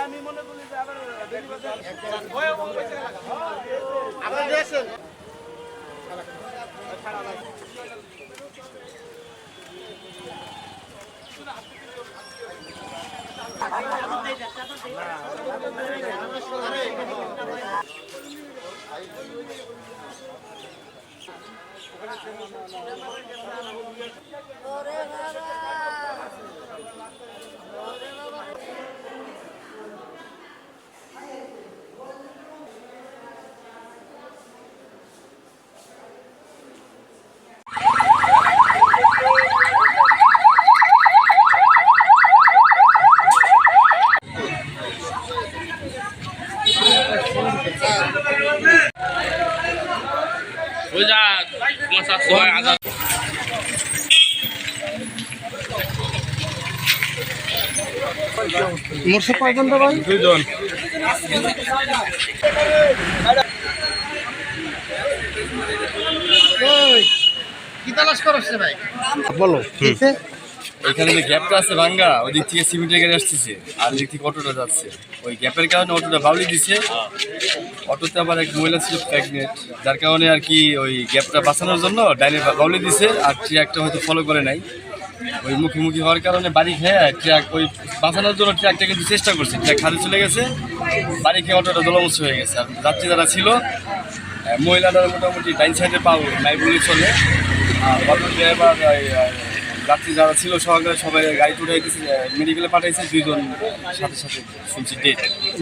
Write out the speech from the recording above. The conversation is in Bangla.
আমি মনে করি যে আবার মোরশো কয়জন তো ভাই? 2 জন। কি তালাশ করছে ভাই? বলো এখানে যে গ্যাপটা আছে ভাঙ্গা, ওই দিক থেকে সিমেন্টের গাড়ি আসতেছে আর দিক থেকে অটোটা যাচ্ছে। ওই গ্যাপের কারণে অটোটা বাউলি দিছে। অটোতে আবার এক মহিলা ছিল প্রেগনেন্ট, যার কারণে আর কি ওই গ্যাপটা বাঁচানোর জন্য ডাইনে বাউলি দিছে। আর ট্রাকটা হয়তো ফলো করে নাই, ওই মুখোমুখি হওয়ার কারণে বাড়ি খেয়ে ট্রাক ওই বাঁচানোর জন্য ট্রাকটা কিন্তু চেষ্টা করছে। ট্রাক খাদে চলে গেছে, বাড়ি খেয়ে অটোটা দোলামুছ হয়ে গেছে। আর যাত্রী যারা ছিল, মহিলাটার মোটামুটি ডাইন সাইডে পাও নাই বলে চলে। আর অটো ড্রাইভার যাত্রী যারা ছিল সহকারে সবাই গাড়ি উঠে মেডিকেলে পাঠাইছে। 2 জন সাথে সাথে শুনছি ডেট।